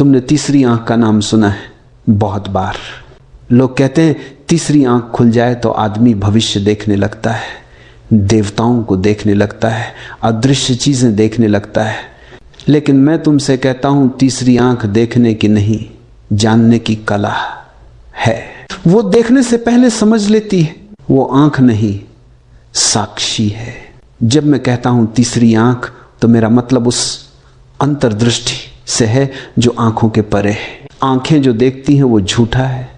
तुमने तीसरी आंख का नाम सुना है बहुत बार। लोग कहते हैं तीसरी आंख खुल जाए तो आदमी भविष्य देखने लगता है, देवताओं को देखने लगता है, अदृश्य चीजें देखने लगता है। लेकिन मैं तुमसे कहता हूं तीसरी आंख देखने की नहीं, जानने की कला है। वो देखने से पहले समझ लेती है। वो आंख नहीं, साक्षी है। जब मैं कहता हूं तीसरी आंख तो मेरा मतलब उस अंतर्दृष्टि से है जो आंखों के परे है। आंखें जो देखती हैं वो झूठा है,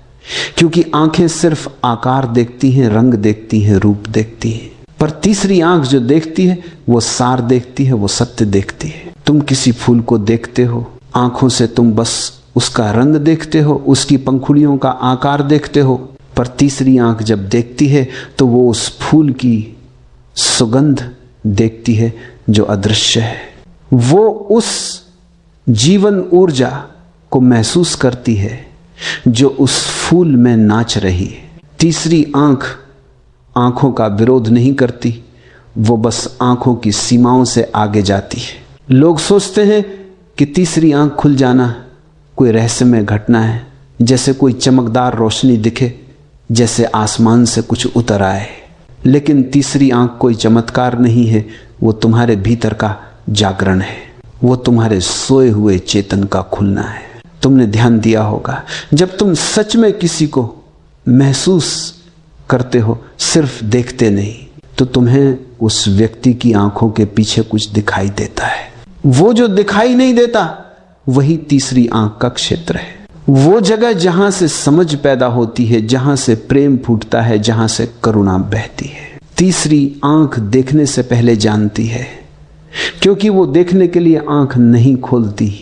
क्योंकि आंखें सिर्फ आकार देखती हैं, रंग देखती हैं, रूप देखती हैं। पर तीसरी आंख जो देखती है वो सार देखती है, वो सत्य देखती है। तुम किसी फूल को देखते हो, आंखों से तुम बस उसका रंग देखते हो, उसकी पंखुड़ियों का आकार देखते हो। पर तीसरी आंख जब देखती है तो वो उस फूल की सुगंध देखती है जो अदृश्य है। वो उस जीवन ऊर्जा को महसूस करती है जो उस फूल में नाच रही है। तीसरी आंख आंखों का विरोध नहीं करती, वो बस आंखों की सीमाओं से आगे जाती है। लोग सोचते हैं कि तीसरी आंख खुल जाना कोई रहस्यमय घटना है, जैसे कोई चमकदार रोशनी दिखे, जैसे आसमान से कुछ उतर आए। लेकिन तीसरी आंख कोई चमत्कार नहीं है, वो तुम्हारे भीतर का जागरण है, वो तुम्हारे सोए हुए चेतन का खुलना है। तुमने ध्यान दिया होगा, जब तुम सच में किसी को महसूस करते हो, सिर्फ देखते नहीं, तो तुम्हें उस व्यक्ति की आंखों के पीछे कुछ दिखाई देता है। वो जो दिखाई नहीं देता वही तीसरी आंख का क्षेत्र है। वो जगह जहां से समझ पैदा होती है, जहां से प्रेम फूटता है, जहां से करुणा बहती है। तीसरी आंख देखने से पहले जानती है, क्योंकि वो देखने के लिए आंख नहीं खोलती,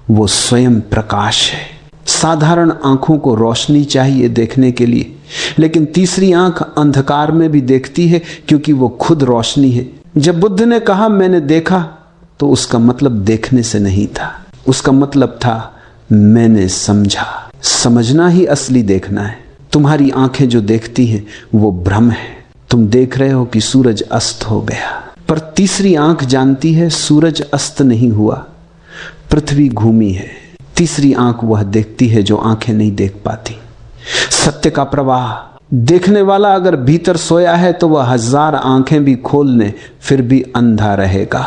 वो स्वयं प्रकाश है। साधारण आंखों को रोशनी चाहिए देखने के लिए, लेकिन तीसरी आंख अंधकार में भी देखती है, क्योंकि वो खुद रोशनी है। जब बुद्ध ने कहा मैंने देखा, तो उसका मतलब देखने से नहीं था, उसका मतलब था मैंने समझा। समझना ही असली देखना है। तुम्हारी आंखें जो देखती हैं वो भ्रम है। तुम देख रहे हो कि सूरज अस्त हो गया, पर तीसरी आंख जानती है सूरज अस्त नहीं हुआ, पृथ्वी घूमी है। तीसरी आंख वह देखती है जो आंखें नहीं देख पाती। सत्य का प्रवाह देखने वाला अगर भीतर सोया है तो वह 1000 आंखें भी खोल ले फिर भी अंधा रहेगा।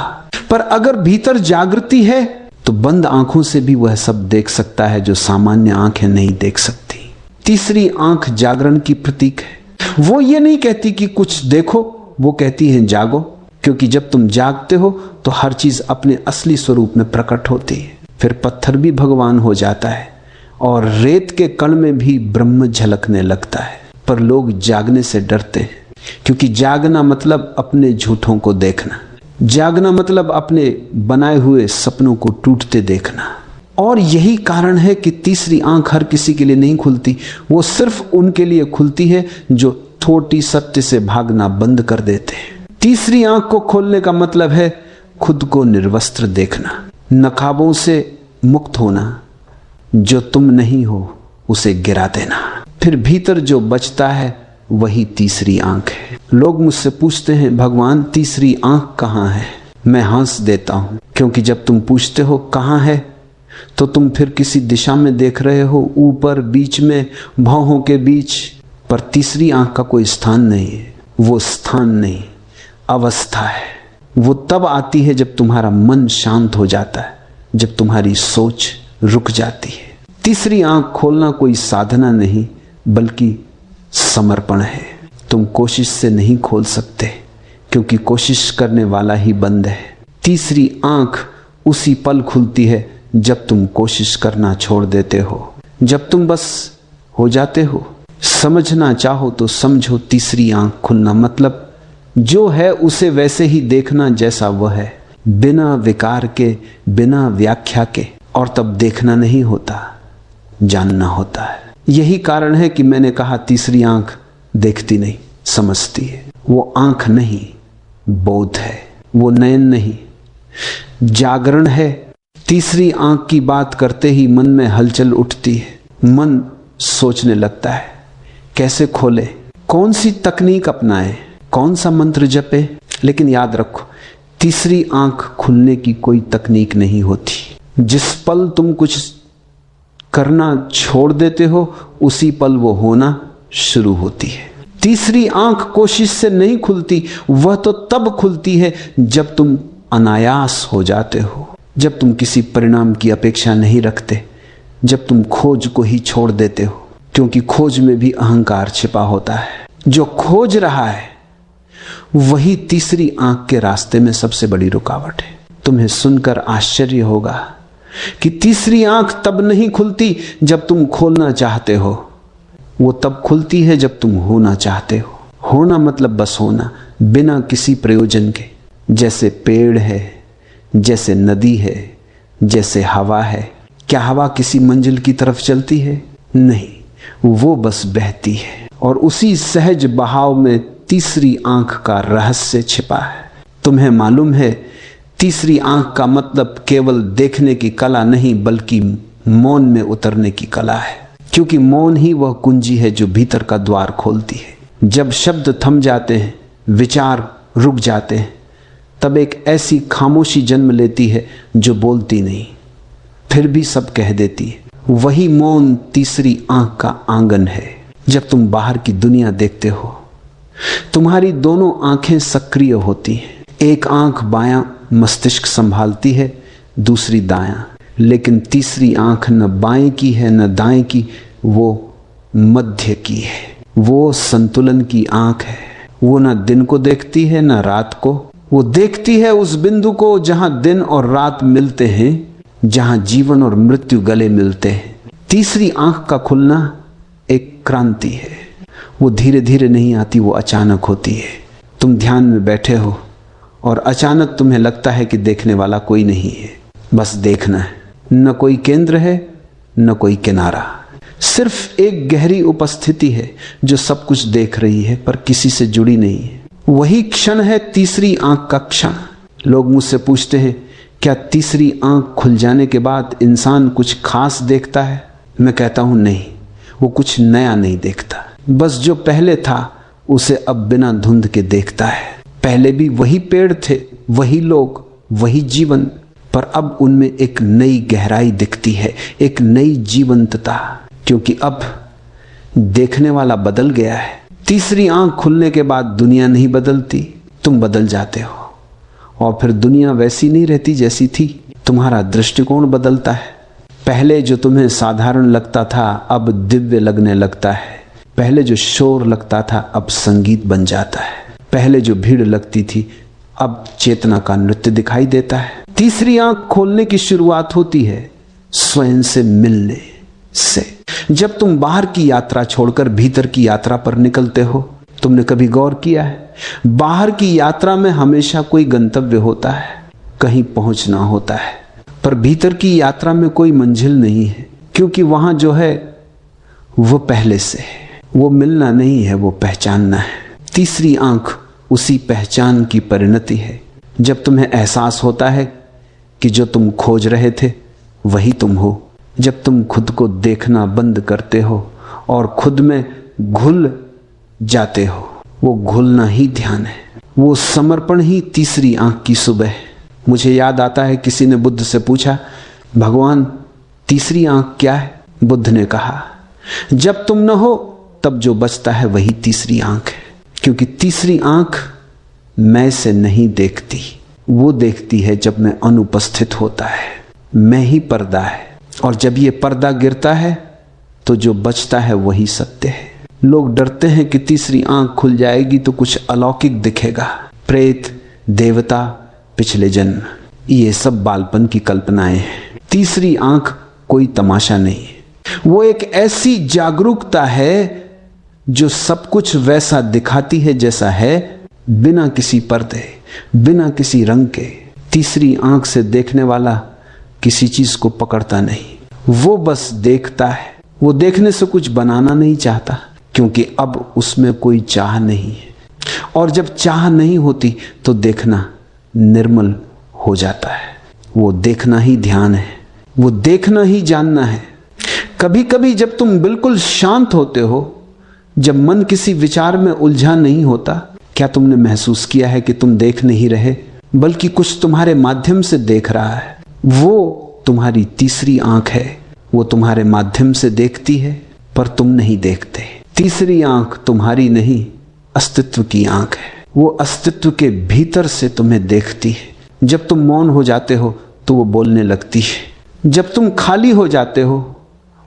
पर अगर भीतर जागृति है तो बंद आंखों से भी वह सब देख सकता है जो सामान्य आंखें नहीं देख सकती। तीसरी आंख जागरण की प्रतीक है। वो ये नहीं कहती कि कुछ देखो, वो कहती है जागो, क्योंकि जब तुम जागते हो तो हर चीज अपने असली स्वरूप में प्रकट होती है। फिर पत्थर भी भगवान हो जाता है और रेत के कण में भी ब्रह्म झलकने लगता है। पर लोग जागने से डरते हैं, क्योंकि जागना मतलब अपने झूठों को देखना, जागना मतलब अपने बनाए हुए सपनों को टूटते देखना। और यही कारण है कि तीसरी आंख हर किसी के लिए नहीं खुलती। वो सिर्फ उनके लिए खुलती है जो थोटी सत्य से भागना बंद कर देते हैं। तीसरी आंख को खोलने का मतलब है खुद को निर्वस्त्र देखना, नकाबों से मुक्त होना, जो तुम नहीं हो उसे गिरा देना। फिर भीतर जो बचता है वही तीसरी आंख है। लोग मुझसे पूछते हैं भगवान तीसरी आंख कहाँ है? मैं हंस देता हूं, क्योंकि जब तुम पूछते हो कहाँ है तो तुम फिर किसी दिशा में देख रहे हो, ऊपर, बीच में, भौहों के बीच। पर तीसरी आंख का कोई स्थान नहीं है। वो स्थान नहीं, अवस्था है। वो तब आती है जब तुम्हारा मन शांत हो जाता है, जब तुम्हारी सोच रुक जाती है। तीसरी आंख खोलना कोई साधना नहीं बल्कि समर्पण है। तुम कोशिश से नहीं खोल सकते, क्योंकि कोशिश करने वाला ही बंद है। तीसरी आंख उसी पल खुलती है जब तुम कोशिश करना छोड़ देते हो, जब तुम बस हो जाते हो। समझना चाहो तो समझो, तीसरी आंख खुलना मतलब जो है उसे वैसे ही देखना जैसा वह है, बिना विकार के, बिना व्याख्या के। और तब देखना नहीं होता, जानना होता है। यही कारण है कि मैंने कहा तीसरी आंख देखती नहीं, समझती है। वो आंख नहीं, बोध है। वो नयन नहीं, जागरण है। तीसरी आंख की बात करते ही मन में हलचल उठती है। मन सोचने लगता है कैसे खोले, कौन सी तकनीक अपनाए, कौन सा मंत्र जपे। लेकिन याद रखो, तीसरी आंख खुलने की कोई तकनीक नहीं होती। जिस पल तुम कुछ करना छोड़ देते हो उसी पल वो होना शुरू होती है। तीसरी आंख कोशिश से नहीं खुलती, वह तो तब खुलती है जब तुम अनायास हो जाते हो, जब तुम किसी परिणाम की अपेक्षा नहीं रखते, जब तुम खोज को ही छोड़ देते हो, क्योंकि खोज में भी अहंकार छिपा होता है। जो खोज रहा है वही तीसरी आंख के रास्ते में सबसे बड़ी रुकावट है। तुम्हें सुनकर आश्चर्य होगा कि तीसरी आंख तब नहीं खुलती जब तुम खोलना चाहते हो, वो तब खुलती है जब तुम होना चाहते हो। होना मतलब बस होना, बिना किसी प्रयोजन के। जैसे पेड़ है, जैसे नदी है, जैसे हवा है। क्या हवा किसी मंजिल की तरफ चलती है? नहीं, वो बस बहती है। और उसी सहज बहाव में तीसरी आंख का रहस्य छिपा है। तुम्हें मालूम है, तीसरी आंख का मतलब केवल देखने की कला नहीं, बल्कि मौन में उतरने की कला है। क्योंकि मौन ही वह कुंजी है जो भीतर का द्वार खोलती है। जब शब्द थम जाते हैं, विचार रुक जाते हैं, तब एक ऐसी खामोशी जन्म लेती है जो बोलती नहीं, फिर भी सब कह देती है। वही मौन तीसरी आंख का आंगन है। जब तुम बाहर की दुनिया देखते हो, तुम्हारी दोनों आंखें सक्रिय होती हैं। एक आंख बायां मस्तिष्क संभालती है, दूसरी दायां। लेकिन तीसरी आंख न बाएं की है न दाएं की, वो मध्य की है। वो संतुलन की आंख है। वो न दिन को देखती है न रात को, वो देखती है उस बिंदु को जहां दिन और रात मिलते हैं, जहां जीवन और मृत्यु गले मिलते हैं। तीसरी आंख का खुलना एक क्रांति है। वो धीरे धीरे नहीं आती, वो अचानक होती है। तुम ध्यान में बैठे हो और अचानक तुम्हें लगता है कि देखने वाला कोई नहीं है, बस देखना है। न कोई केंद्र है न कोई किनारा, सिर्फ एक गहरी उपस्थिति है जो सब कुछ देख रही है पर किसी से जुड़ी नहीं है। वही क्षण है तीसरी आंख का क्षण। लोग मुझसे पूछते हैं, क्या तीसरी आंख खुल जाने के बाद इंसान कुछ खास देखता है? मैं कहता हूं नहीं, वो कुछ नया नहीं देखता, बस जो पहले था उसे अब बिना धुंध के देखता है। पहले भी वही पेड़ थे, वही लोग, वही जीवन, पर अब उनमें एक नई गहराई दिखती है, एक नई जीवंतता, क्योंकि अब देखने वाला बदल गया है। तीसरी आंख खुलने के बाद दुनिया नहीं बदलती, तुम बदल जाते हो। और फिर दुनिया वैसी नहीं रहती जैसी थी, तुम्हारा दृष्टिकोण बदलता है। पहले जो तुम्हें साधारण लगता था अब दिव्य लगने लगता है। पहले जो शोर लगता था अब संगीत बन जाता है। पहले जो भीड़ लगती थी अब चेतना का नृत्य दिखाई देता है। तीसरी आंख खोलने की शुरुआत होती है स्वयं से मिलने से। जब तुम बाहर की यात्रा छोड़कर भीतर की यात्रा पर निकलते हो, तुमने कभी गौर किया है, बाहर की यात्रा में हमेशा कोई गंतव्य होता है, कहीं पहुंचना होता है, पर भीतर की यात्रा में कोई मंजिल नहीं है, क्योंकि वहां जो है वो पहले से है। वो मिलना नहीं है, वो पहचानना है। तीसरी आंख उसी पहचान की परिणति है। जब तुम्हें एहसास होता है कि जो तुम खोज रहे थे वही तुम हो, जब तुम खुद को देखना बंद करते हो और खुद में घुल जाते हो, वो घुलना ही ध्यान है, वो समर्पण ही तीसरी आंख की सुबह है। मुझे याद आता है, किसी ने बुद्ध से पूछा, भगवान तीसरी आंख क्या है? बुद्ध ने कहा, जब तुम न हो तब जो बचता है वही तीसरी आंख है। क्योंकि तीसरी आंख मैं से नहीं देखती, वो देखती है जब मैं अनुपस्थित होता है। मैं ही पर्दा है, और जब ये पर्दा गिरता है तो जो बचता है वही सत्य है। लोग डरते हैं कि तीसरी आंख खुल जाएगी तो कुछ अलौकिक दिखेगा, प्रेत, देवता, पिछले जन्म, ये सब बालपन की कल्पनाएं हैं। तीसरी आंख कोई तमाशा नहीं है, वो एक ऐसी जागरूकता है जो सब कुछ वैसा दिखाती है जैसा है, बिना किसी पर्दे, बिना किसी रंग के। तीसरी आंख से देखने वाला किसी चीज को पकड़ता नहीं, वो बस देखता है। वो देखने से कुछ बनाना नहीं चाहता, क्योंकि अब उसमें कोई चाह नहीं है। और जब चाह नहीं होती तो देखना निर्मल हो जाता है। वो देखना ही ध्यान है, वो देखना ही जानना है। कभी कभी जब तुम बिल्कुल शांत होते हो, जब मन किसी विचार में उलझा नहीं होता, क्या तुमने महसूस किया है कि तुम देख नहीं रहे, बल्कि कुछ तुम्हारे माध्यम से देख रहा है? वो तुम्हारी तीसरी आंख है। वो तुम्हारे माध्यम से देखती है पर तुम नहीं देखते। तीसरी आंख तुम्हारी नहीं, अस्तित्व की आंख है। वो अस्तित्व के भीतर से तुम्हें देखती है। जब तुम मौन हो जाते हो तो वो बोलने लगती है। जब तुम खाली हो जाते हो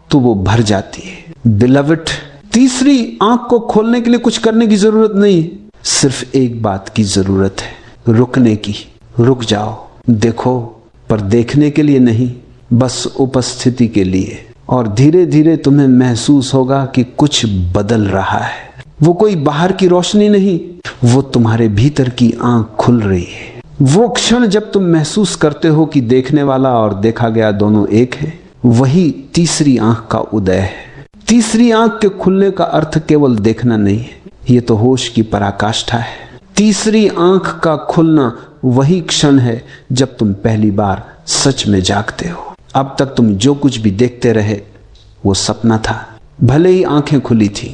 तो वो भर जाती है। बिलवड, तीसरी आंख को खोलने के लिए कुछ करने की जरूरत नहीं, सिर्फ एक बात की जरूरत है, रुकने की। रुक जाओ, देखो, पर देखने के लिए नहीं, बस उपस्थिति के लिए। और धीरे धीरे तुम्हें महसूस होगा कि कुछ बदल रहा है। वो कोई बाहर की रोशनी नहीं, वो तुम्हारे भीतर की आंख खुल रही है। वो क्षण जब तुम महसूस करते हो कि देखने वाला और देखा गया दोनों एक है, वही तीसरी आंख का उदय है। तीसरी आंख के खुलने का अर्थ केवल देखना नहीं है, ये तो होश की पराकाष्ठा है। तीसरी आंख का खुलना वही क्षण है जब तुम पहली बार सच में जागते हो। अब तक तुम जो कुछ भी देखते रहे वो सपना था, भले ही आंखें खुली थी,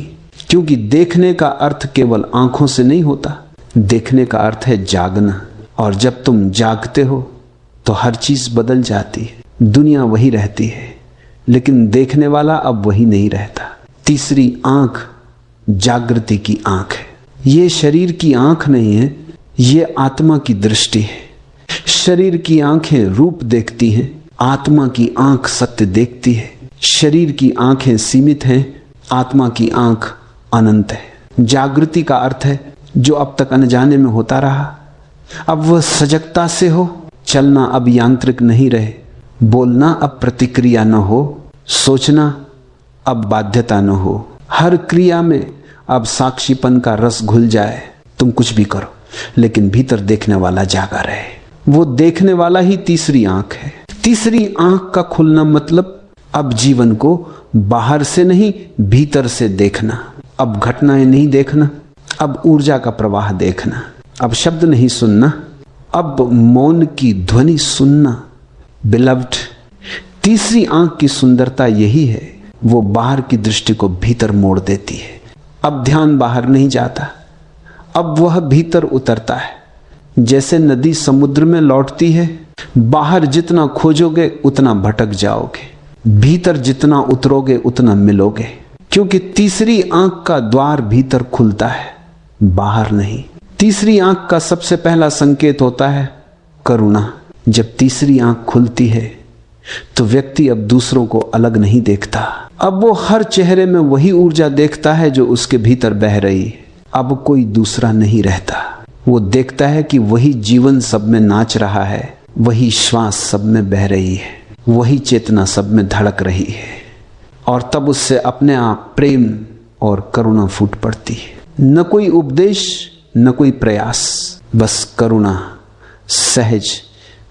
क्योंकि देखने का अर्थ केवल आंखों से नहीं होता। देखने का अर्थ है जागना, और जब तुम जागते हो तो हर चीज बदल जाती है। दुनिया वही रहती है, लेकिन देखने वाला अब वही नहीं रहता। तीसरी आंख जागृति की आंख है। ये शरीर की आंख नहीं है, ये आत्मा की दृष्टि है। शरीर की आंखें रूप देखती हैं, आत्मा की आंख सत्य देखती है। शरीर की आंखें सीमित हैं, आत्मा की आंख अनंत है। जागृति का अर्थ है जो अब तक अनजाने में होता रहा, अब वह सजगता से हो। चलना अब यांत्रिक नहीं रहे, बोलना अब प्रतिक्रिया न हो, सोचना अब बाध्यता न हो। हर क्रिया में अब साक्षीपन का रस घुल जाए। तुम कुछ भी करो, लेकिन भीतर देखने वाला जागा रहे। वो देखने वाला ही तीसरी आंख है। तीसरी आंख का खुलना मतलब अब जीवन को बाहर से नहीं, भीतर से देखना। अब घटनाएं नहीं देखना, अब ऊर्जा का प्रवाह देखना। अब शब्द नहीं सुनना, अब मौन की ध्वनि सुनना। बिलव्ड, तीसरी आंख की सुंदरता यही है, वो बाहर की दृष्टि को भीतर मोड़ देती है। अब ध्यान बाहर नहीं जाता, अब वह भीतर उतरता है। जैसे नदी समुद्र में लौटती है, बाहर जितना खोजोगे उतना भटक जाओगे, भीतर जितना उतरोगे उतना मिलोगे। क्योंकि तीसरी आंख का द्वार भीतर खुलता है, बाहर नहीं। तीसरी आंख का सबसे पहला संकेत होता है करुणा। जब तीसरी आंख खुलती है तो व्यक्ति अब दूसरों को अलग नहीं देखता। अब वो हर चेहरे में वही ऊर्जा देखता है जो उसके भीतर बह रही है। अब कोई दूसरा नहीं रहता। वो देखता है कि वही जीवन सब में नाच रहा है, वही श्वास सब में बह रही है, वही चेतना सब में धड़क रही है। और तब उससे अपने आप प्रेम और करुणा फूट पड़ती है। न कोई उपदेश, न कोई प्रयास, बस करुणा, सहज,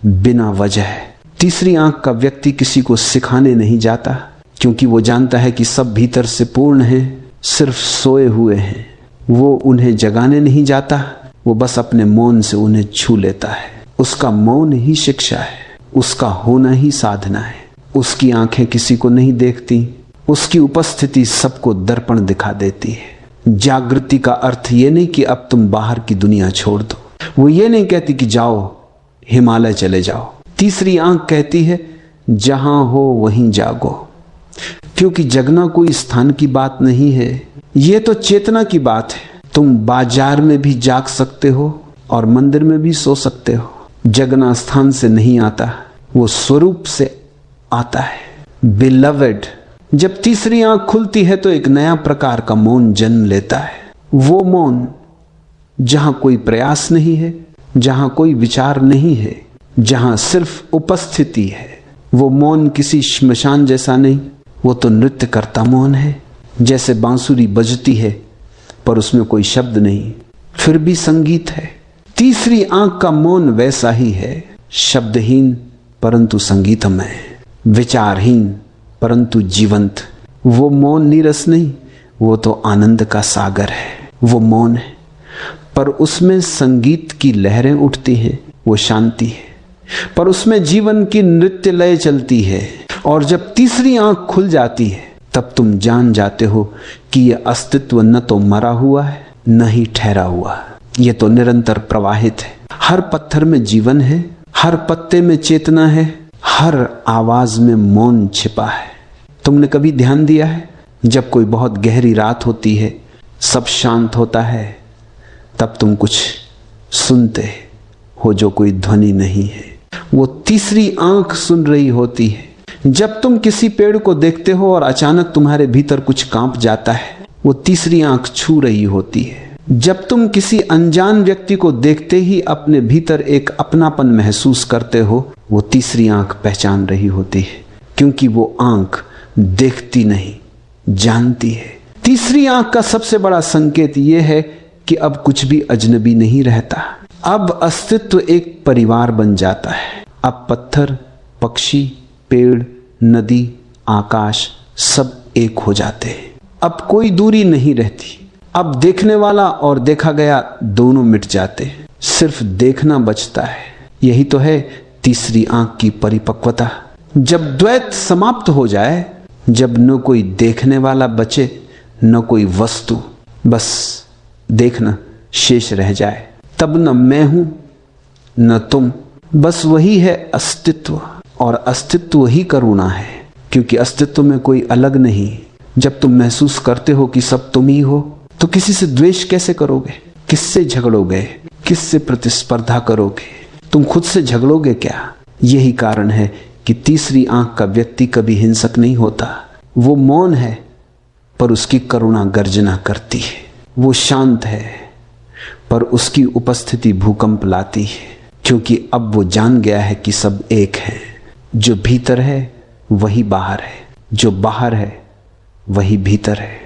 बिना वजह। तीसरी आंख का व्यक्ति किसी को सिखाने नहीं जाता, क्योंकि वो जानता है कि सब भीतर से पूर्ण है, सिर्फ सोए हुए हैं। वो उन्हें जगाने नहीं जाता, वो बस अपने मौन से उन्हें छू लेता है। उसका मौन ही शिक्षा है, उसका होना ही साधना है। उसकी आंखें किसी को नहीं देखती, उसकी उपस्थिति सबको दर्पण दिखा देती है। जागृति का अर्थ ये नहीं कि अब तुम बाहर की दुनिया छोड़ दो। वो ये नहीं कहती कि जाओ हिमालय चले जाओ। तीसरी आंख कहती है जहां हो वहीं जागो। क्योंकि जगना कोई स्थान की बात नहीं है, ये तो चेतना की बात है। तुम बाजार में भी जाग सकते हो और मंदिर में भी सो सकते हो। जगना स्थान से नहीं आता, वो स्वरूप से आता है। बिलवड, जब तीसरी आंख खुलती है तो एक नया प्रकार का मौन जन्म लेता है। वो मौन जहां कोई प्रयास नहीं है, जहां कोई विचार नहीं है, जहां सिर्फ उपस्थिति है। वो मौन किसी श्मशान जैसा नहीं, वो तो नृत्य करता मौन है। जैसे बांसुरी बजती है पर उसमें कोई शब्द नहीं, फिर भी संगीत है। तीसरी आंख का मौन वैसा ही है, शब्दहीन परंतु संगीतमय, विचारहीन परंतु जीवंत। वो मौन नीरस नहीं, वो तो आनंद का सागर है। वो मौन है पर उसमें संगीत की लहरें उठती हैं, वो शांति है पर उसमें जीवन की नृत्य लय चलती है। और जब तीसरी आंख खुल जाती है तब तुम जान जाते हो कि यह अस्तित्व न तो मरा हुआ है न ही ठहरा हुआ, यह तो निरंतर प्रवाहित है। हर पत्थर में जीवन है, हर पत्ते में चेतना है, हर आवाज में मौन छिपा है। तुमने कभी ध्यान दिया है, जब कोई बहुत गहरी रात होती है, सब शांत होता है, तब तुम कुछ सुनते हो जो कोई ध्वनि नहीं है, वो तीसरी आंख सुन रही होती है। जब तुम किसी पेड़ को देखते हो और अचानक तुम्हारे भीतर कुछ कांप जाता है, वो तीसरी आंख छू रही होती है। जब तुम किसी अनजान व्यक्ति को देखते ही अपने भीतर एक अपनापन महसूस करते हो, वो तीसरी आंख पहचान रही होती है, क्योंकि वो आंख देखती नहीं, जानती है। तीसरी आंख का सबसे बड़ा संकेत यह है कि अब कुछ भी अजनबी नहीं रहता, अब अस्तित्व एक परिवार बन जाता है। अब पत्थर, पक्षी, पेड़, नदी, आकाश सब एक हो जाते हैं। अब कोई दूरी नहीं रहती। अब देखने वाला और देखा गया दोनों मिट जाते हैं, सिर्फ देखना बचता है। यही तो है तीसरी आंख की परिपक्वता। जब द्वैत समाप्त हो जाए, जब न कोई देखने वाला बचे न कोई वस्तु, बस देखना शेष रह जाए, तब न मैं हूं न तुम, बस वही है अस्तित्व। और अस्तित्व ही करुणा है, क्योंकि अस्तित्व में कोई अलग नहीं। जब तुम महसूस करते हो कि सब तुम ही हो, तो किसी से द्वेष कैसे करोगे? किससे झगड़ोगे? किससे प्रतिस्पर्धा करोगे? तुम खुद से झगड़ोगे क्या? यही कारण है कि तीसरी आंख का व्यक्ति कभी हिंसक नहीं होता। वो मौन है पर उसकी करुणा गर्जना करती है। वो शांत है पर उसकी उपस्थिति भूकंप लाती है, क्योंकि अब वो जान गया है कि सब एक है। जो भीतर है वही बाहर है, जो बाहर है वही भीतर है।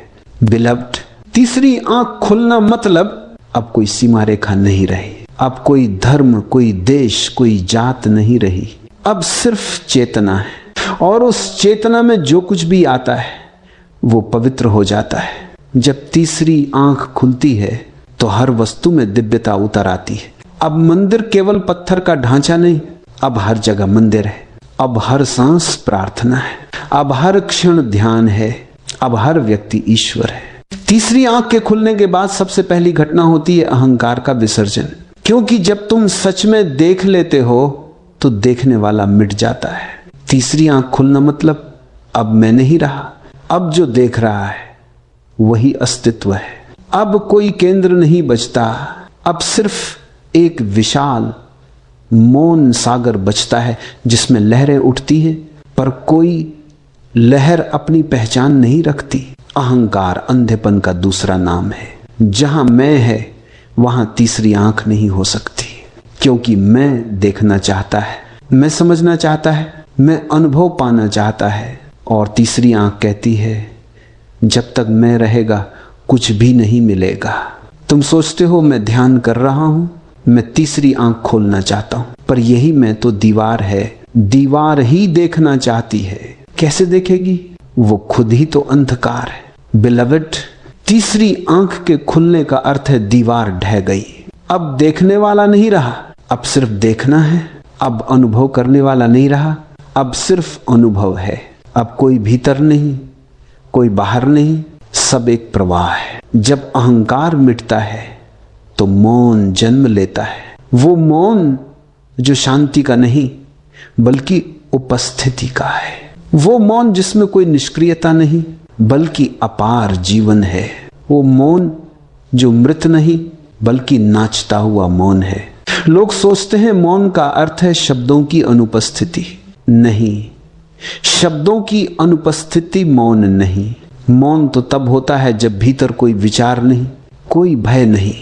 बिलव्ड, तीसरी आंख खुलना मतलब अब कोई सीमा रेखा नहीं रही, अब कोई धर्म, कोई देश, कोई जात नहीं रही। अब सिर्फ चेतना है, और उस चेतना में जो कुछ भी आता है वो पवित्र हो जाता है। जब तीसरी आंख खुलती है तो हर वस्तु में दिव्यता उतर आती है। अब मंदिर केवल पत्थर का ढांचा नहीं, अब हर जगह मंदिर है। अब हर सांस प्रार्थना है, अब हर क्षण ध्यान है, अब हर व्यक्ति ईश्वर है। तीसरी आंख के खुलने के बाद सबसे पहली घटना होती है अहंकार का विसर्जन, क्योंकि जब तुम सच में देख लेते हो तो देखने वाला मिट जाता है। तीसरी आंख खुलना मतलब अब मैं नहीं रहा, अब जो देख रहा है वही अस्तित्व है। अब कोई केंद्र नहीं बचता, अब सिर्फ एक विशाल मौन सागर बचता है जिसमें लहरें उठती हैं, पर कोई लहर अपनी पहचान नहीं रखती। अहंकार अंधेपन का दूसरा नाम है। जहां मैं है वहां तीसरी आंख नहीं हो सकती, क्योंकि मैं देखना चाहता है, मैं समझना चाहता है, मैं अनुभव पाना चाहता है। और तीसरी आंख कहती है जब तक मैं रहेगा कुछ भी नहीं मिलेगा। तुम सोचते हो मैं ध्यान कर रहा हूं, मैं तीसरी आंख खोलना चाहता हूं, पर यही मैं तो दीवार है। दीवार ही देखना चाहती है, कैसे देखेगी? वो खुद ही तो अंधकार है। बिलवड, तीसरी आंख के खुलने का अर्थ है दीवार ढह गई। अब देखने वाला नहीं रहा, अब सिर्फ देखना है। अब अनुभव करने वाला नहीं रहा, अब सिर्फ अनुभव है। अब कोई भीतर नहीं, कोई बाहर नहीं, सब एक प्रवाह है। जब अहंकार मिटता है तो मौन जन्म लेता है। वो मौन जो शांति का नहीं बल्कि उपस्थिति का है। वो मौन जिसमें कोई निष्क्रियता नहीं बल्कि अपार जीवन है। वो मौन जो मृत नहीं बल्कि नाचता हुआ मौन है। लोग सोचते हैं मौन का अर्थ है शब्दों की अनुपस्थिति। नहीं, शब्दों की अनुपस्थिति मौन नहीं। मौन तो तब होता है जब भीतर कोई विचार नहीं, कोई भय नहीं,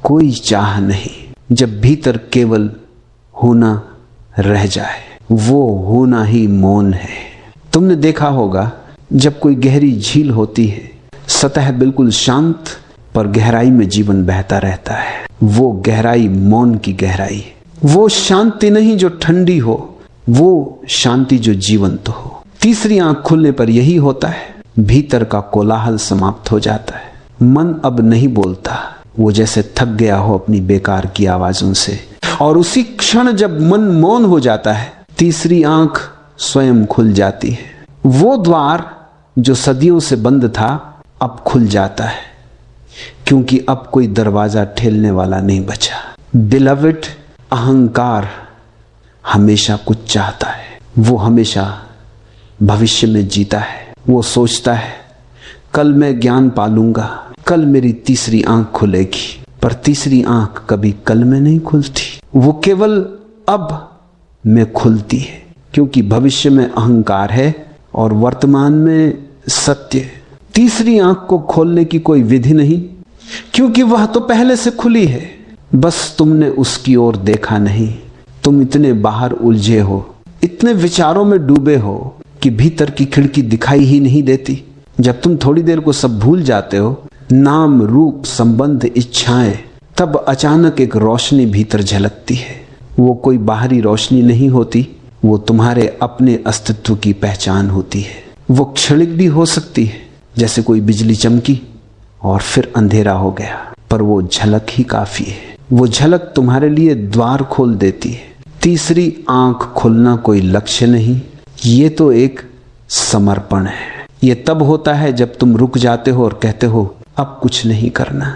कोई चाह नहीं, जब भीतर केवल होना रह जाए। वो होना ही मौन है। तुमने देखा होगा जब कोई गहरी झील होती है, सतह बिल्कुल शांत पर गहराई में जीवन बहता रहता है। वो गहराई मौन की गहराई है। वो शांति नहीं जो ठंडी हो, वो शांति जो जीवंत हो। तीसरी आंख खुलने पर यही होता है, भीतर का कोलाहल समाप्त हो जाता है। मन अब नहीं बोलता, वो जैसे थक गया हो अपनी बेकार की आवाजों से। और उसी क्षण जब मन मौन हो जाता है, तीसरी आंख स्वयं खुल जाती है। वो द्वार जो सदियों से बंद था अब खुल जाता है, क्योंकि अब कोई दरवाजा ठेलने वाला नहीं बचा। बिलवड, अहंकार हमेशा कुछ चाहता है। वो हमेशा भविष्य में जीता है। वो सोचता है कल मैं ज्ञान पालूंगा, कल मेरी तीसरी आंख खुलेगी, पर तीसरी आंख कभी कल में नहीं खुलती, वो केवल अब में खुलती है, क्योंकि भविष्य में अहंकार है और वर्तमान में सत्य। तीसरी आंख को खोलने की कोई विधि नहीं, क्योंकि वह तो पहले से खुली है, बस तुमने उसकी ओर देखा नहीं। तुम इतने बाहर उलझे हो, इतने विचारों में डूबे हो कि भीतर की खिड़की दिखाई ही नहीं देती। जब तुम थोड़ी देर को सब भूल जाते हो, नाम रूप संबंध इच्छाएं, तब अचानक एक रोशनी भीतर झलकती है। वो कोई बाहरी रोशनी नहीं होती, वो तुम्हारे अपने अस्तित्व की पहचान होती है। वो क्षणिक भी हो सकती है, जैसे कोई बिजली चमकी और फिर अंधेरा हो गया, पर वो झलक ही काफी है। वो झलक तुम्हारे लिए द्वार खोल देती है। तीसरी आंख खोलना कोई लक्ष्य नहीं, ये तो एक समर्पण है। ये तब होता है जब तुम रुक जाते हो और कहते हो अब कुछ नहीं करना,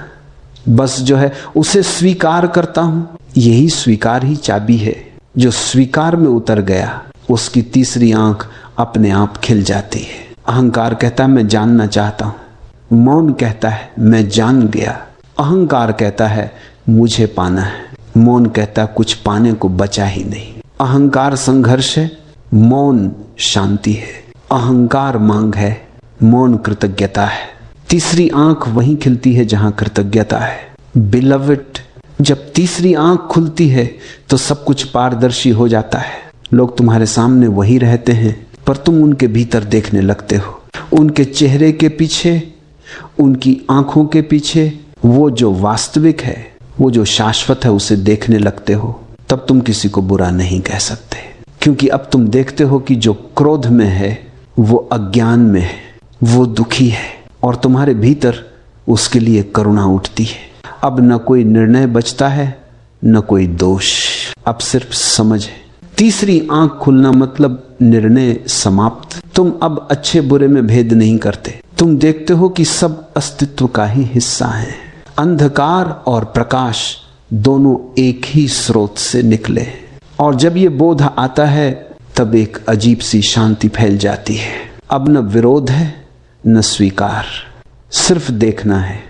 बस जो है उसे स्वीकार करता हूं। यही स्वीकार ही चाबी है। जो स्वीकार में उतर गया उसकी तीसरी आंख अपने आप खिल जाती है। अहंकार कहता है मैं जानना चाहता हूं, मौन कहता है मैं जान गया। अहंकार कहता है मुझे पाना है, मौन कहता कुछ पाने को बचा ही नहीं। अहंकार संघर्ष है, मौन शांति है। अहंकार मांग है, मौन कृतज्ञता है। तीसरी आंख वहीं खिलती है जहां कृतज्ञता है। बिलवड, जब तीसरी आंख खुलती है तो सब कुछ पारदर्शी हो जाता है। लोग तुम्हारे सामने वही रहते हैं, पर तुम उनके भीतर देखने लगते हो। उनके चेहरे के पीछे, उनकी आंखों के पीछे वो जो वास्तविक है, वो जो शाश्वत है, उसे देखने लगते हो। तब तुम किसी को बुरा नहीं कह सकते, क्योंकि अब तुम देखते हो कि जो क्रोध में है वो अज्ञान में है, वो दुखी है, और तुम्हारे भीतर उसके लिए करुणा उठती है। अब न कोई निर्णय बचता है, न कोई दोष, अब सिर्फ समझ है। तीसरी आंख खुलना मतलब निर्णय समाप्त। तुम अब अच्छे बुरे में भेद नहीं करते। तुम देखते हो कि सब अस्तित्व का ही हिस्सा है। अंधकार और प्रकाश दोनों एक ही स्रोत से निकले, और जब ये बोध आता है तब एक अजीब सी शांति फैल जाती है। अब न विरोध है न स्वीकार, सिर्फ देखना है।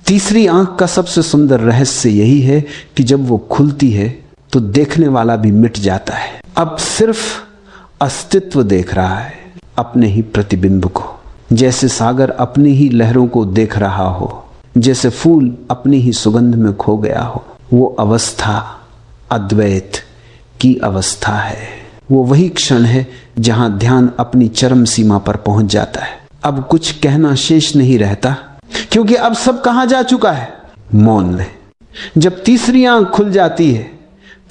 तीसरी आंख का सबसे सुंदर रहस्य यही है कि जब वो खुलती है तो देखने वाला भी मिट जाता है। अब सिर्फ अस्तित्व देख रहा है, अपने ही प्रतिबिंब को। जैसे सागर अपनी ही लहरों को देख रहा हो, जैसे फूल अपनी ही सुगंध में खो गया हो। वो अवस्था अद्वैत की अवस्था है। वो वही क्षण है जहां ध्यान अपनी चरम सीमा पर पहुंच जाता है। अब कुछ कहना शेष नहीं रहता, क्योंकि अब सब कहा जा चुका है। मौन ले। जब तीसरी आंख खुल जाती है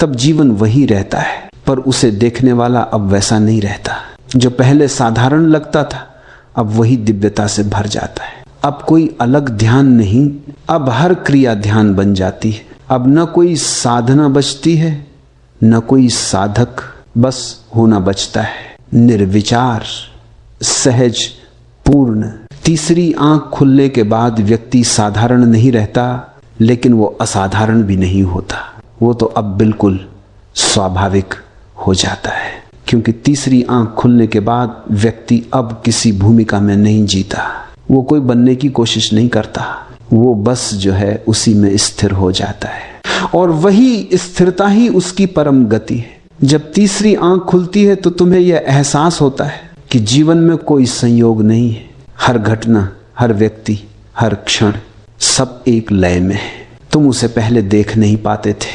तब जीवन वही रहता है, पर उसे देखने वाला अब वैसा नहीं रहता। जो पहले साधारण लगता था अब वही दिव्यता से भर जाता है। अब कोई अलग ध्यान नहीं, अब हर क्रिया ध्यान बन जाती है। अब न कोई साधना बचती है न कोई साधक, बस होना बचता है। निर्विचार, सहज, पूर्ण। तीसरी आंख खुलने के बाद व्यक्ति साधारण नहीं रहता, लेकिन वो असाधारण भी नहीं होता। वो तो अब बिल्कुल स्वाभाविक हो जाता है, क्योंकि तीसरी आंख खुलने के बाद व्यक्ति अब किसी भूमिका में नहीं जीता। वो कोई बनने की कोशिश नहीं करता, वो बस जो है उसी में स्थिर हो जाता है, और वही स्थिरता ही उसकी परम गति है। जब तीसरी आंख खुलती है तो तुम्हें यह एहसास होता है कि जीवन में कोई संयोग नहीं है। हर घटना, हर व्यक्ति, हर क्षण सब एक लय में है। तुम उसे पहले देख नहीं पाते थे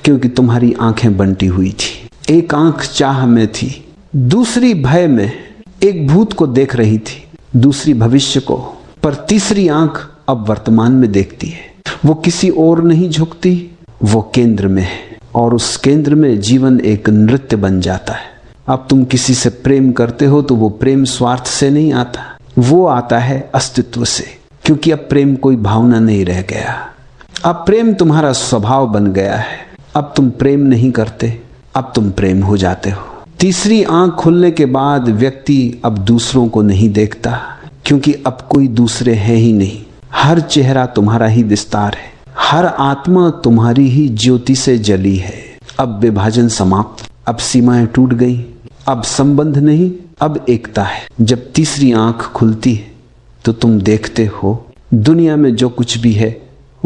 क्योंकि तुम्हारी आंखें बंटी हुई थी। एक आंख चाह में थी, दूसरी भय में। एक भूत को देख रही थी, दूसरी भविष्य को, पर तीसरी आंख अब वर्तमान में देखती है। वो किसी और नहीं झुकती, वो केंद्र में है, और उस केंद्र में जीवन एक नृत्य बन जाता है। अब तुम किसी से प्रेम करते हो तो वो प्रेम स्वार्थ से नहीं आता, वो आता है अस्तित्व से, क्योंकि अब प्रेम कोई भावना नहीं रह गया। अब प्रेम तुम्हारा स्वभाव बन गया है। अब तुम प्रेम नहीं करते, अब तुम प्रेम हो जाते हो। तीसरी आंख खुलने के बाद व्यक्ति अब दूसरों को नहीं देखता, क्योंकि अब कोई दूसरे है ही नहीं। हर चेहरा तुम्हारा ही विस्तार है, हर आत्मा तुम्हारी ही ज्योति से जली है। अब विभाजन समाप्त, अब सीमाएं टूट गई, अब संबंध नहीं, अब एकता है। जब तीसरी आंख खुलती है तो तुम देखते हो दुनिया में जो कुछ भी है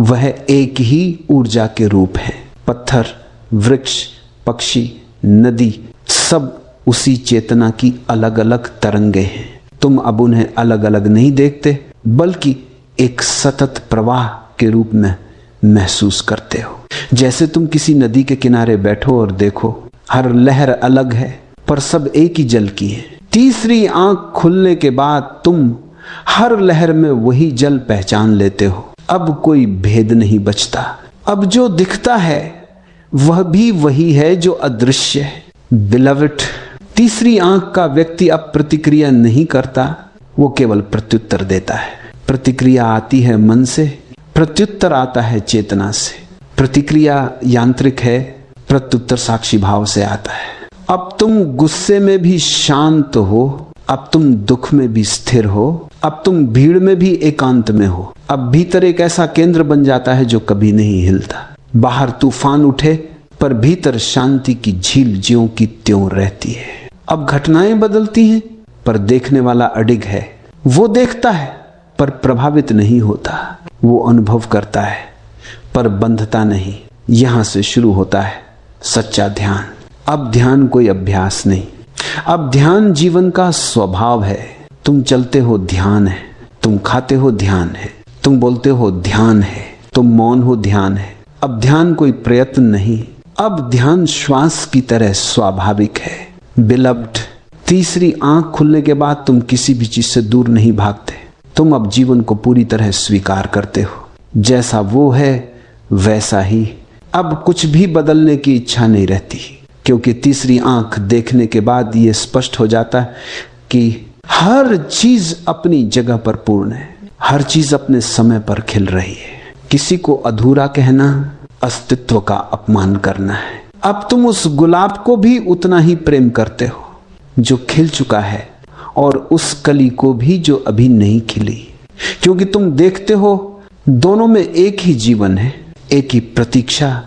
वह एक ही ऊर्जा के रूप है। पत्थर, वृक्ष, पक्षी, नदी सब उसी चेतना की अलग अलग तरंगे हैं। तुम अब उन्हें अलग अलग नहीं देखते बल्कि एक सतत प्रवाह के रूप में महसूस करते हो। जैसे तुम किसी नदी के किनारे बैठो और देखो, हर लहर अलग है पर सब एक ही जल की है। तीसरी आंख खुलने के बाद तुम हर लहर में वही जल पहचान लेते हो। अब कोई भेद नहीं बचता। अब जो दिखता है वह भी वही है जो अदृश्य है। बिलवड, तीसरी आंख का व्यक्ति अब प्रतिक्रिया नहीं करता, वो केवल प्रत्युत्तर देता है। प्रतिक्रिया आती है मन से, प्रत्युत्तर आता है चेतना से। प्रतिक्रिया यांत्रिक है, प्रत्युत्तर साक्षी भाव से आता है। अब तुम गुस्से में भी शांत हो, अब तुम दुख में भी स्थिर हो, अब तुम भीड़ में भी एकांत में हो। अब भीतर एक ऐसा केंद्र बन जाता है जो कभी नहीं हिलता। बाहर तूफान उठे पर भीतर शांति की झील ज्यों की त्यों रहती है। अब घटनाएं बदलती हैं पर देखने वाला अडिग है। वो देखता है पर प्रभावित नहीं होता। वो अनुभव करता है पर बंधता नहीं। यहां से शुरू होता है सच्चा ध्यान। अब ध्यान कोई अभ्यास नहीं, अब ध्यान जीवन का स्वभाव है। तुम चलते हो ध्यान है, तुम खाते हो ध्यान है, तुम बोलते हो ध्यान है, तुम मौन हो ध्यान है। अब ध्यान कोई प्रयत्न नहीं, अब ध्यान श्वास की तरह स्वाभाविक है। बिलव्ड, तीसरी आंख खुलने के बाद तुम किसी भी चीज से दूर नहीं भागते। तुम अब जीवन को पूरी तरह स्वीकार करते हो। जैसा वो है वैसा ही। अब कुछ भी बदलने की इच्छा नहीं रहती, क्योंकि तीसरी आंख देखने के बाद ये स्पष्ट हो जाता है कि हर चीज अपनी जगह पर पूर्ण है, हर चीज अपने समय पर खिल रही है। किसी को अधूरा कहना अस्तित्व का अपमान करना है। अब तुम उस गुलाब को भी उतना ही प्रेम करते हो जो खिल चुका है, और उस कली को भी जो अभी नहीं खिली, क्योंकि तुम देखते हो दोनों में एक ही जीवन है, एक ही प्रतीक्षा,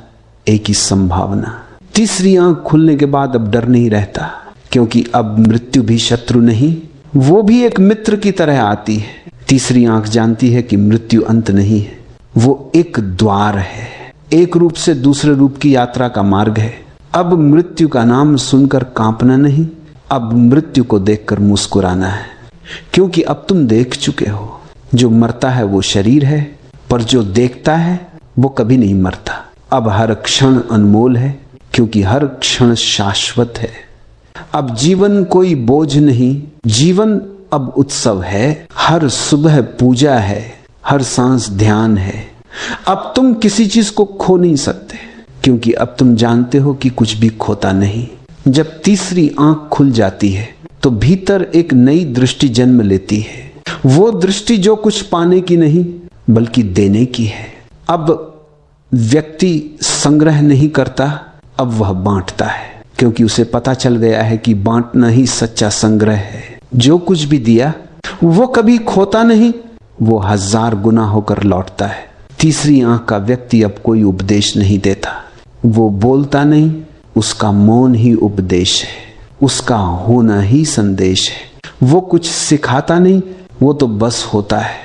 एक ही संभावना। तीसरी आंख खुलने के बाद अब डर नहीं रहता, क्योंकि अब मृत्यु भी शत्रु नहीं, वो भी एक मित्र की तरह आती है। तीसरी आंख जानती है कि मृत्यु अंत नहीं है, वो एक द्वार है, एक रूप से दूसरे रूप की यात्रा का मार्ग है। अब मृत्यु का नाम सुनकर कांपना नहीं, अब मृत्यु को देखकर मुस्कुराना है, क्योंकि अब तुम देख चुके हो जो मरता है वो शरीर है, पर जो देखता है वो कभी नहीं मरता। अब हर क्षण अनमोल है, क्योंकि हर क्षण शाश्वत है। अब जीवन कोई बोझ नहीं, जीवन अब उत्सव है। हर सुबह पूजा है, हर सांस ध्यान है। अब तुम किसी चीज को खो नहीं सकते, क्योंकि अब तुम जानते हो कि कुछ भी खोता नहीं। जब तीसरी आंख खुल जाती है तो भीतर एक नई दृष्टि जन्म लेती है। वो दृष्टि जो कुछ पाने की नहीं बल्कि देने की है। अब व्यक्ति संग्रह नहीं करता, अब वह बांटता है, क्योंकि उसे पता चल गया है कि बांटना ही सच्चा संग्रह है। जो कुछ भी दिया वो कभी खोता नहीं, वो 1000 गुना होकर लौटता है। तीसरी आंख का व्यक्ति अब कोई उपदेश नहीं देता, वो बोलता नहीं, उसका मौन ही उपदेश है, उसका होना ही संदेश है। वो कुछ सिखाता नहीं, वो तो बस होता है,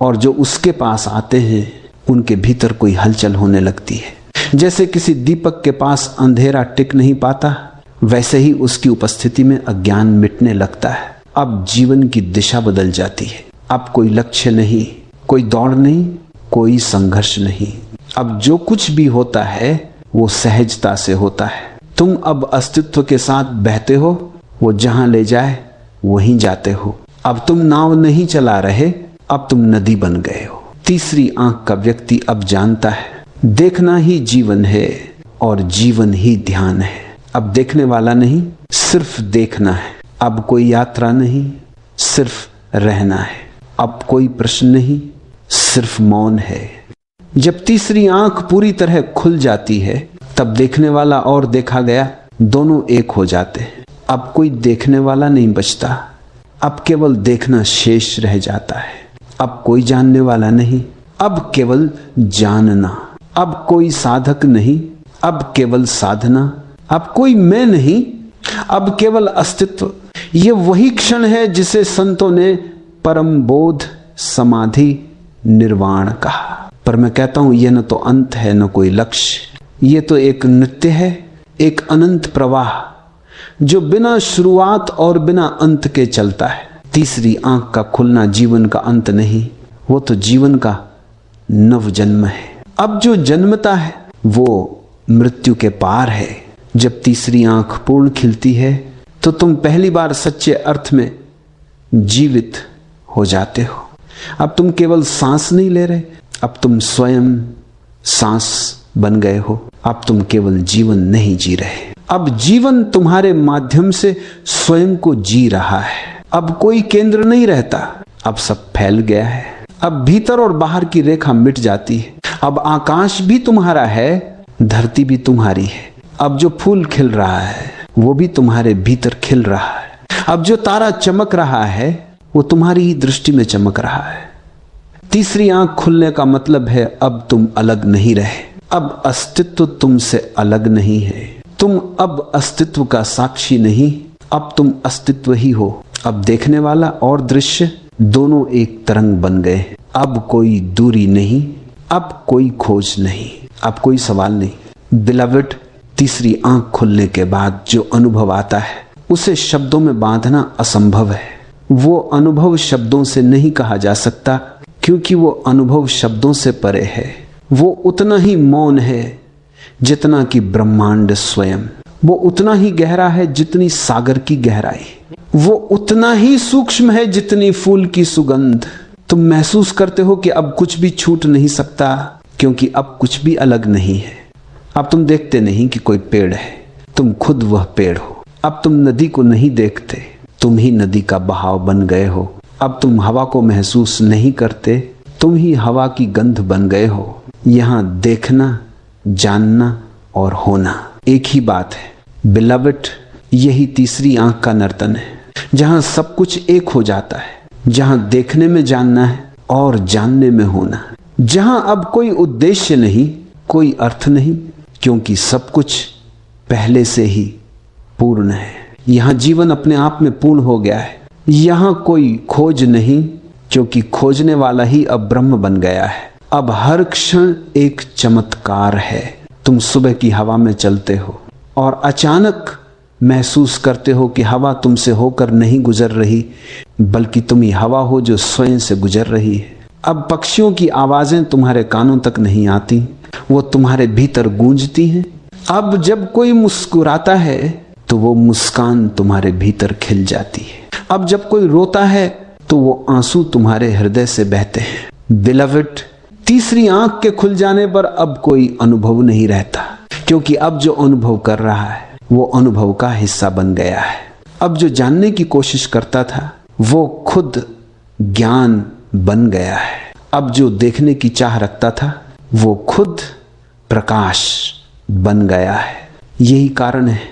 और जो उसके पास आते हैं उनके भीतर कोई हलचल होने लगती है। जैसे किसी दीपक के पास अंधेरा टिक नहीं पाता, वैसे ही उसकी उपस्थिति में अज्ञान मिटने लगता है। अब जीवन की दिशा बदल जाती है। अब कोई लक्ष्य नहीं, कोई दौड़ नहीं, कोई संघर्ष नहीं। अब जो कुछ भी होता है वो सहजता से होता है। तुम अब अस्तित्व के साथ बहते हो, वो जहां ले जाए वहीं जाते हो। अब तुम नाव नहीं चला रहे, अब तुम नदी बन गए हो। तीसरी आंख का व्यक्ति अब जानता है देखना ही जीवन है और जीवन ही ध्यान है। अब देखने वाला नहीं, सिर्फ देखना है। अब कोई यात्रा नहीं, सिर्फ रहना है। अब कोई प्रश्न नहीं, सिर्फ मौन है। जब तीसरी आंख पूरी तरह खुल जाती है तब देखने वाला और देखा गया दोनों एक हो जाते हैं। अब कोई देखने वाला नहीं बचता, अब केवल देखना शेष रह जाता है। अब कोई जानने वाला नहीं, अब केवल जानना। अब कोई साधक नहीं, अब केवल साधना। अब कोई मैं नहीं, अब केवल अस्तित्व। ये वही क्षण है जिसे संतों ने परम बोध, समाधि, निर्वाण कहा। पर मैं कहता हूं यह न तो अंत है न कोई लक्ष्य, ये तो एक नृत्य है, एक अनंत प्रवाह जो बिना शुरुआत और बिना अंत के चलता है। तीसरी आंख का खुलना जीवन का अंत नहीं, वो तो जीवन का नव जन्म है। अब जो जन्मता है वो मृत्यु के पार है। जब तीसरी आंख पूर्ण खिलती है तो तुम पहली बार सच्चे अर्थ में जीवित हो जाते हो। अब तुम केवल सांस नहीं ले रहे, अब तुम स्वयं सांस बन गए हो। अब तुम केवल जीवन नहीं जी रहे, अब जीवन तुम्हारे माध्यम से स्वयं को जी रहा है। अब कोई केंद्र नहीं रहता, अब सब फैल गया है। अब भीतर और बाहर की रेखा मिट जाती है। अब आकाश भी तुम्हारा है, धरती भी तुम्हारी है। अब जो फूल खिल रहा है वो भी तुम्हारे भीतर खिल रहा है। अब जो तारा चमक रहा है वो तुम्हारी ही दृष्टि में चमक रहा है। तीसरी आंख खुलने का मतलब है अब तुम अलग नहीं रहे, अब अस्तित्व तुमसे अलग नहीं है। तुम अब अस्तित्व का साक्षी नहीं, अब तुम अस्तित्व ही हो। अब देखने वाला और दृश्य दोनों एक तरंग बन गए। अब कोई दूरी नहीं, अब कोई खोज नहीं, अब कोई सवाल नहीं। बिलवड, तीसरी आंख खुलने के बाद जो अनुभव आता है उसे शब्दों में बांधना असंभव है। वो अनुभव शब्दों से नहीं कहा जा सकता, क्योंकि वो अनुभव शब्दों से परे है। वो उतना ही मौन है जितना कि ब्रह्मांड स्वयं। वो उतना ही गहरा है जितनी सागर की गहराई। वो उतना ही सूक्ष्म है जितनी फूल की सुगंध। तुम महसूस करते हो कि अब कुछ भी छूट नहीं सकता, क्योंकि अब कुछ भी अलग नहीं है। अब तुम देखते नहीं कि कोई पेड़ है, तुम खुद वह पेड़ हो। अब तुम नदी को नहीं देखते, तुम ही नदी का बहाव बन गए हो। अब तुम हवा को महसूस नहीं करते, तुम ही हवा की गंध बन गए हो। यहां देखना, जानना और होना एक ही बात है। बिलवड, यही तीसरी आंख का नर्तन है, जहां सब कुछ एक हो जाता है, जहां देखने में जानना है और जानने में होना, जहां अब कोई उद्देश्य नहीं, कोई अर्थ नहीं, क्योंकि सब कुछ पहले से ही पूर्ण है। यहां जीवन अपने आप में पूर्ण हो गया है। यहां कोई खोज नहीं, क्योंकि खोजने वाला ही अब ब्रह्म बन गया है। अब हर क्षण एक चमत्कार है। तुम सुबह की हवा में चलते हो और अचानक महसूस करते हो कि हवा तुमसे होकर नहीं गुजर रही, बल्कि तुम ही हवा हो जो स्वयं से गुजर रही है। अब पक्षियों की आवाजें तुम्हारे कानों तक नहीं आती, वो तुम्हारे भीतर गूंजती हैं। अब जब कोई मुस्कुराता है तो वो मुस्कान तुम्हारे भीतर खिल जाती है। अब जब कोई रोता है तो वो आंसू तुम्हारे हृदय से बहते हैं। बिलवड, तीसरी आंख के खुल जाने पर अब कोई अनुभव नहीं रहता, क्योंकि अब जो अनुभव कर रहा है वो अनुभव का हिस्सा बन गया है। अब जो जानने की कोशिश करता था वो खुद ज्ञान बन गया है। अब जो देखने की चाह रखता था वो खुद प्रकाश बन गया है। यही कारण है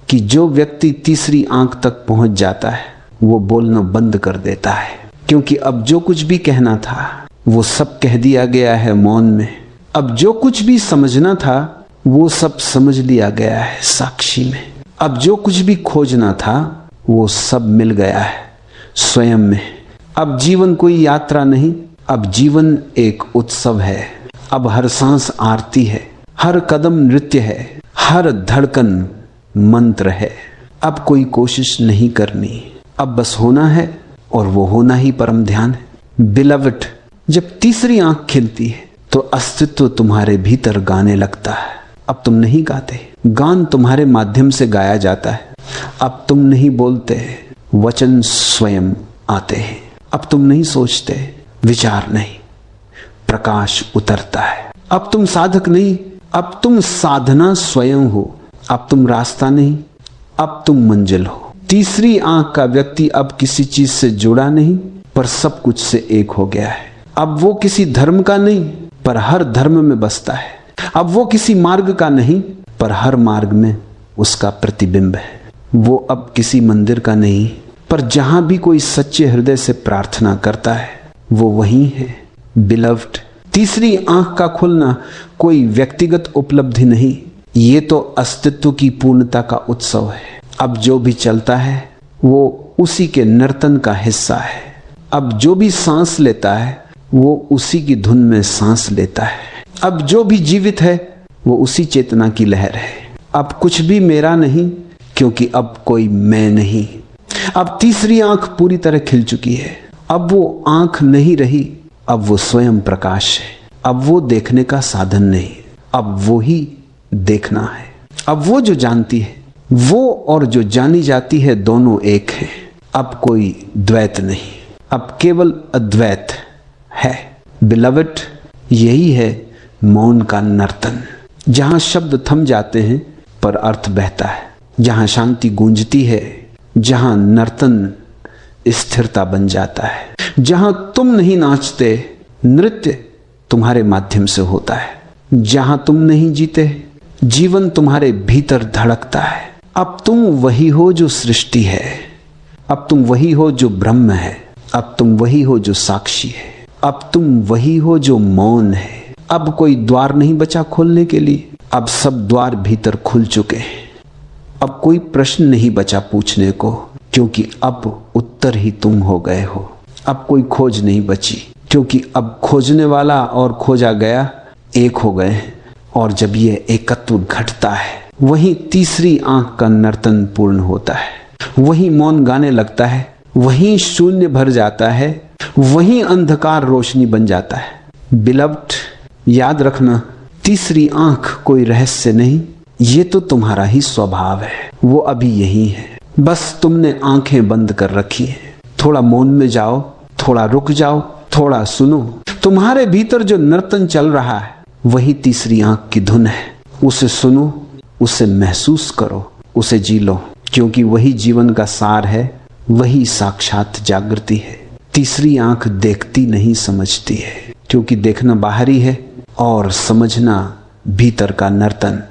कि जो व्यक्ति तीसरी आंख तक पहुंच जाता है वो बोलना बंद कर देता है, क्योंकि अब जो कुछ भी कहना था वो सब कह दिया गया है मौन में। अब जो कुछ भी समझना था वो सब समझ लिया गया है साक्षी में। अब जो कुछ भी खोजना था वो सब मिल गया है स्वयं में। अब जीवन कोई यात्रा नहीं, अब जीवन एक उत्सव है। अब हर सांस आरती है, हर कदम नृत्य है, हर धड़कन मंत्र है। अब कोई कोशिश नहीं करनी, अब बस होना है और वो होना ही परम ध्यान है। बिलवड, जब तीसरी आंख खिलती है तो अस्तित्व तुम्हारे भीतर गाने लगता है। अब तुम नहीं गाते, गान तुम्हारे माध्यम से गाया जाता है। अब तुम नहीं बोलते, वचन स्वयं आते हैं। अब तुम नहीं सोचते, विचार नहीं, प्रकाश उतरता है। अब तुम साधक नहीं, अब तुम साधना स्वयं हो। अब तुम रास्ता नहीं, अब तुम मंजिल हो। तीसरी आंख का व्यक्ति अब किसी चीज से जुड़ा नहीं, पर सब कुछ से एक हो गया है। अब वो किसी धर्म का नहीं, पर हर धर्म में बसता है। अब वो किसी मार्ग का नहीं, पर हर मार्ग में उसका प्रतिबिंब है। वो अब किसी मंदिर का नहीं, पर जहां भी कोई सच्चे हृदय से प्रार्थना करता है वो वही है। बिलव्ड, तीसरी आंख का खुलना कोई व्यक्तिगत उपलब्धि नहीं, ये तो अस्तित्व की पूर्णता का उत्सव है। अब जो भी चलता है वो उसी के नर्तन का हिस्सा है। अब जो भी सांस लेता है वो उसी की धुन में सांस लेता है। अब जो भी जीवित है वो उसी चेतना की लहर है। अब कुछ भी मेरा नहीं, क्योंकि अब कोई मैं नहीं। अब तीसरी आंख पूरी तरह खिल चुकी है। अब वो आंख नहीं रही, अब वो स्वयं प्रकाश है। अब वो देखने का साधन नहीं, अब वो ही देखना है। अब वो जो जानती है, वो और जो जानी जाती है, दोनों एक है। अब कोई द्वैत नहीं, अब केवल अद्वैत है। बिलवड, यही है मौन का नर्तन, जहां शब्द थम जाते हैं पर अर्थ बहता है, जहां शांति गूंजती है, जहां नर्तन स्थिरता बन जाता है, जहां तुम नहीं नाचते, नृत्य तुम्हारे माध्यम से होता है, जहां तुम नहीं जीते, जीवन तुम्हारे भीतर धड़कता है। अब तुम वही हो जो सृष्टि है, अब तुम वही हो जो ब्रह्म है, अब तुम वही हो जो साक्षी है, अब तुम वही हो जो मौन है। अब कोई द्वार नहीं बचा खोलने के लिए, अब सब द्वार भीतर खुल चुके हैं। अब कोई प्रश्न नहीं बचा पूछने को, क्योंकि अब उत्तर ही तुम हो गए हो। अब कोई खोज नहीं बची, क्योंकि अब खोजने वाला और खोजा गया एक हो गए। और जब ये एकत्व घटता है, वही तीसरी आंख का नर्तन पूर्ण होता है। वही मौन गाने लगता है, वही शून्य भर जाता है, वही अंधकार रोशनी बन जाता है। बिलव्ड, याद रखना, तीसरी आंख कोई रहस्य नहीं, ये तो तुम्हारा ही स्वभाव है। वो अभी यही है, बस तुमने आंखें बंद कर रखी है। थोड़ा मौन में जाओ, थोड़ा रुक जाओ, थोड़ा सुनो। तुम्हारे भीतर जो नर्तन चल रहा है वही तीसरी आंख की धुन है। उसे सुनो, उसे महसूस करो, उसे जी लो, क्योंकि वही जीवन का सार है, वही साक्षात जागृति है। तीसरी आंख देखती नहीं, समझती है, क्योंकि देखना बाहरी है और समझना भीतर का नर्तन।